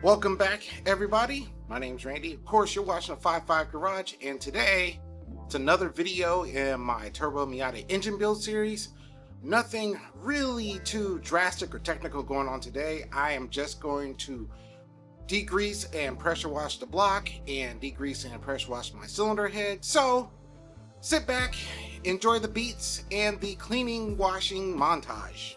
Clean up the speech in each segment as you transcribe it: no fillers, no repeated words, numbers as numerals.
Welcome back, everybody. My name's Randy. Of course, you're watching a 5.5 Garage, and today it's another video in my Turbo Miata engine build series. Nothing really too drastic or technical going on today. I am just going to degrease and pressure wash the block and degrease and pressure wash my cylinder head. So sit back, enjoy the beats and the cleaning washing montage.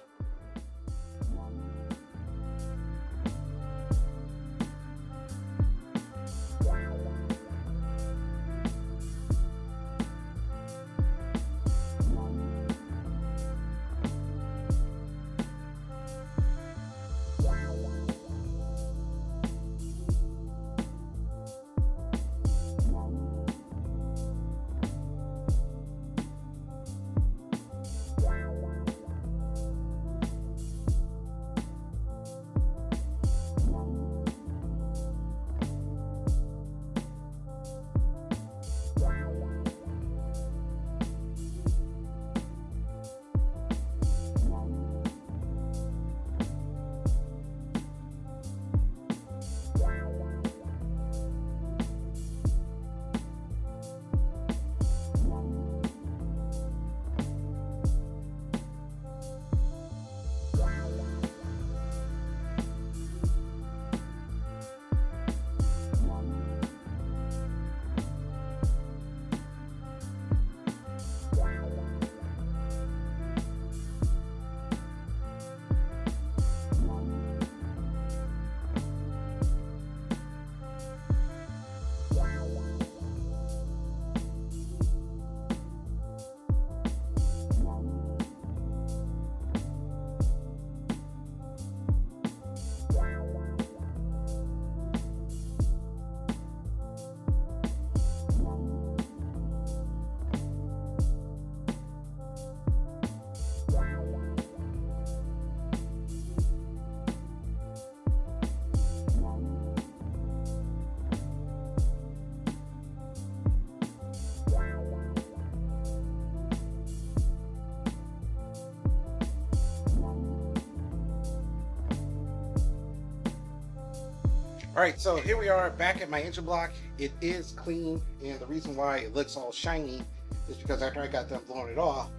Alright, so here we are back at my engine block. It is clean, and the reason why it looks all shiny is because after I got done blowing it off,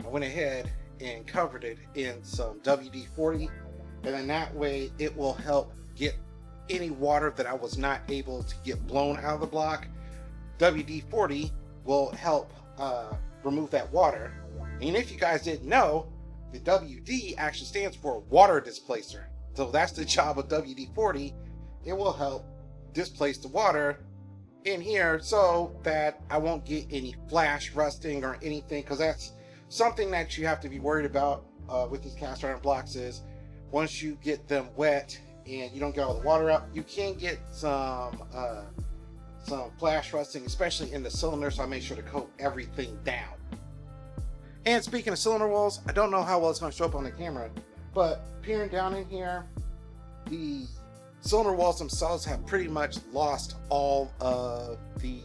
I went ahead and covered it in some WD-40, and then that way it will help get any water that I was not able to get blown out of the block. WD-40 will help remove that water. And if you guys didn't know, the WD actually stands for water displacer. So that's the job of WD-40. It will help displace the water in here so that I won't get any flash rusting or anything, because that's something that you have to be worried about with these cast iron blocks. Is once you get them wet and you don't get all the water out, you can get some flash rusting, especially in the cylinder. So I make sure to coat everything down. And speaking of cylinder walls, I don't know how well it's going to show up on the camera, but peering down in here, the cylinder walls themselves have pretty much lost all of the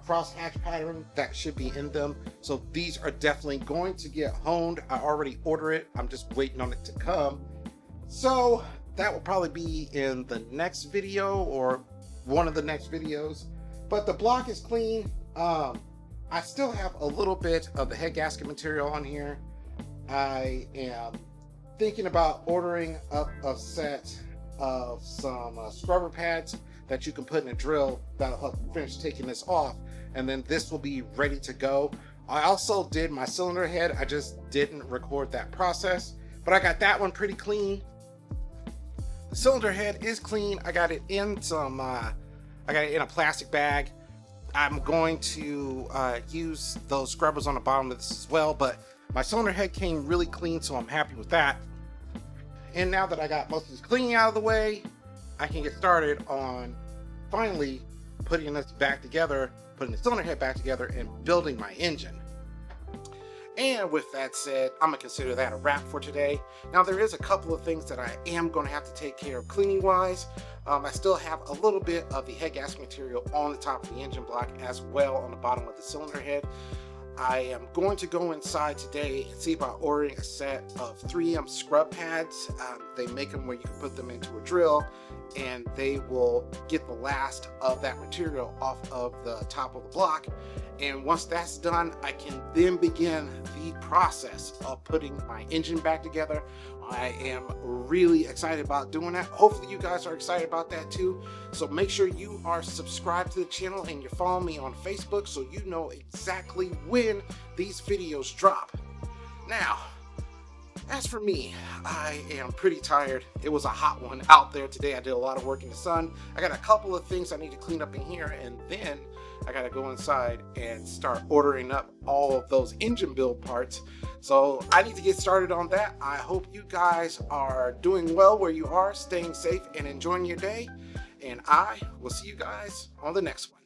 cross hatch pattern that should be in them. So these are definitely going to get honed. I already ordered it. I'm just waiting on it to come. So that will probably be in the next video or one of the next videos. But the block is clean. I still have a little bit of the head gasket material on here. I am thinking about ordering up a set of some scrubber pads that you can put in a drill that'll help finish taking this off, and then this will be ready to go. I also did my cylinder head. I just didn't record that process, but I got that one pretty clean. The cylinder head is clean. I got it in some I got it in a plastic bag. I'm going to use those scrubbers on the bottom of this as well, but my cylinder head came really clean, so I'm happy with that. And now that I got most of this cleaning out of the way, I can get started on finally putting this back together, putting the cylinder head back together, and building my engine. And with that said, I'm gonna consider that a wrap for today. Now there is a couple of things that I am gonna have to take care of cleaning wise. I still have a little bit of the head gasket material on the top of the engine block as well on the bottom of the cylinder head. I am going to go inside today and see about ordering a set of 3M scrub pads. They make them where you can put them into a drill and they will get the last of that material off of the top of the block. And once that's done, I can then begin the process of putting my engine back together. I am really excited about doing that. Hopefully you guys are excited about that too. So make sure you are subscribed to the channel and you're following me on Facebook so you know exactly when these videos drop. Now, as for me, I am pretty tired. It was a hot one out there today. I did a lot of work in the sun. I got a couple of things I need to clean up in here, and then I got to go inside and start ordering up all of those engine build parts. So I need to get started on that. I hope you guys are doing well where you are, staying safe and enjoying your day. And I will see you guys on the next one.